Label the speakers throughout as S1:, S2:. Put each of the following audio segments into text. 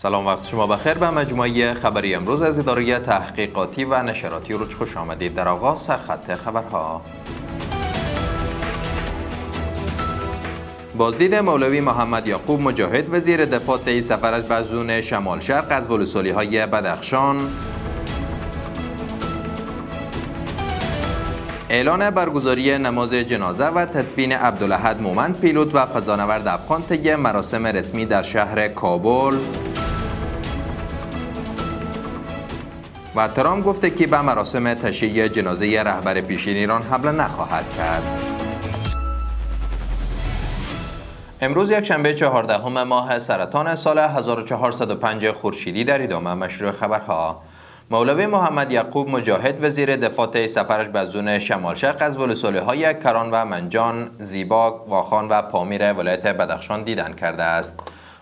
S1: سلام، وقت شما بخیر. به مجموعه خبری امروز از اداره تحقیقاتی و نشراتی روج خوش آمدید. در آغاز سرخط خبرها: بازدید مولوی محمد یعقوب مجاهد وزیر دفاع طی سفرش به زون شمال شرق از ولسوالی‌های بدخشان، اعلان برگزاری نماز جنازه و تدفین عبدالاحد مومند پیلوت و فضانورد افغان طی مراسم رسمی در شهر کابل، و ترامپ گفته که به مراسم تشییع جنازه رهبر پیشین ایران حمله نخواهد کرد. امروز یکشنبه 14 ماه سرطان سال 1405 خورشیدی. در ادامه مشروع خبرها: مولوی محمد یعقوب مجاهد وزیر دفاع طی سفرش به زون شمال شرق از ولسوالی‌های کران و منجان، زیباک، واخان و پامیر ولایت بدخشان دیدن کرده است.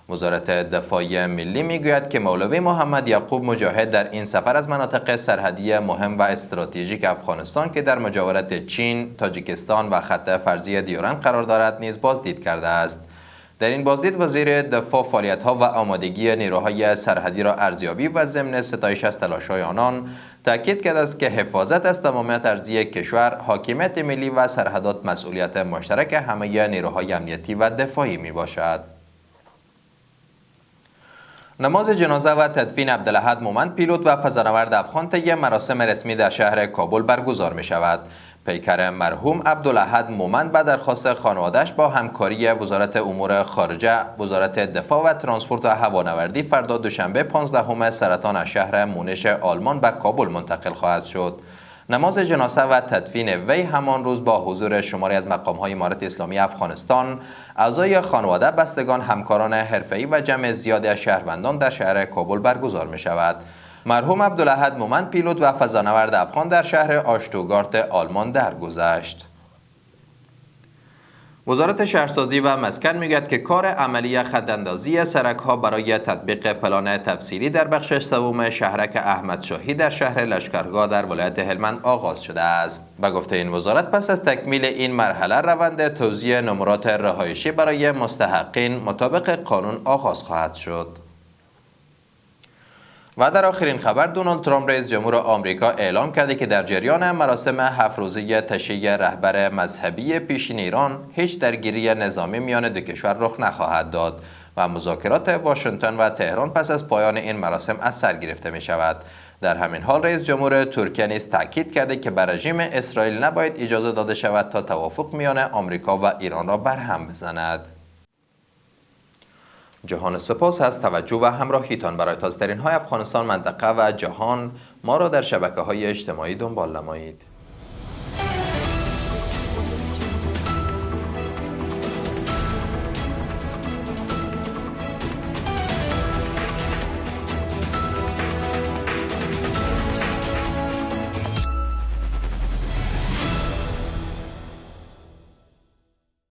S1: وزارت دفاع ملی میگوید که مولوی محمد یعقوب مجاهد در این سفر از مناطق سرحدی مهم و استراتژیک افغانستان که در مجاورت چین، تاجیکستان و خط فرضی دیورند قرار دارد نیز بازدید کرده است. در این بازدید وزیر دفاع فعالیت‌ها و آمادگی نیروهای سرحدی را ارزیابی و ضمن ستایش از تلاش‌های آنان تاکید کرده است که حفاظت از تمامیت ارضی کشور، حاکمیت ملی و سرحدات مسئولیت مشترک همه نیروهای امنیتی و دفاعی میباشد. نماز جنازه و تدفین عبدالاحد مومند پیلوت و فضانورد افغان طی مراسم رسمی در شهر کابل برگزار می شود. پیکر مرحوم عبدالاحد مومند به درخواست خانواده‌اش با همکاری وزارت امور خارجه، وزارت دفاع و ترانسپورت و هوانوردی فردا دوشنبه 15 سرطان از شهر مونش آلمان به کابل منتقل خواهد شد. نماز جنازه و تدفین وی همان روز با حضور شماری از مقام‌های امارت اسلامی افغانستان، اعضای خانواده، بستگان، همکاران حرفه‌ای و جمع زیادی از شهروندان در شهر کابل برگزار می شود. مرحوم عبدالاحد مومند پیلوت و فضانورد افغان در شهر آشتوگارت آلمان درگذشت. وزارت شهرسازی و مسکن میگوید که کار عملی خط‌اندازی سرک‌ها برای تطبیق پلان تفصیلی در بخش سوم شهرک احمد شاهی در شهر لشکرگاه در ولایت هلمند آغاز شده است. به گفته این وزارت پس از تکمیل این مرحله روند توزیع نمرات رهایشی برای مستحقین مطابق قانون آغاز خواهد شد. و در آخرین خبر، دونالد ترامپ رئیس جمهور آمریکا اعلام کرده که در جریان مراسم 7 روزه تشییع رهبر مذهبی پیشین ایران هیچ درگیری نظامی میان دو کشور رخ نخواهد داد و مذاکرات واشنگتن و تهران پس از پایان این مراسم از سر گرفته می شود. در همین حال رئیس جمهور ترکیه نیز تاکید کرده که به رژیم اسرائیل نباید اجازه داده شود تا توافق میان آمریکا و ایران را برهم بزند. جهان سپاس از توجه و همراهیتان. برای تازه‌ترین های افغانستان، منطقه و جهان ما را در شبکه‌های اجتماعی دنبال نمایید.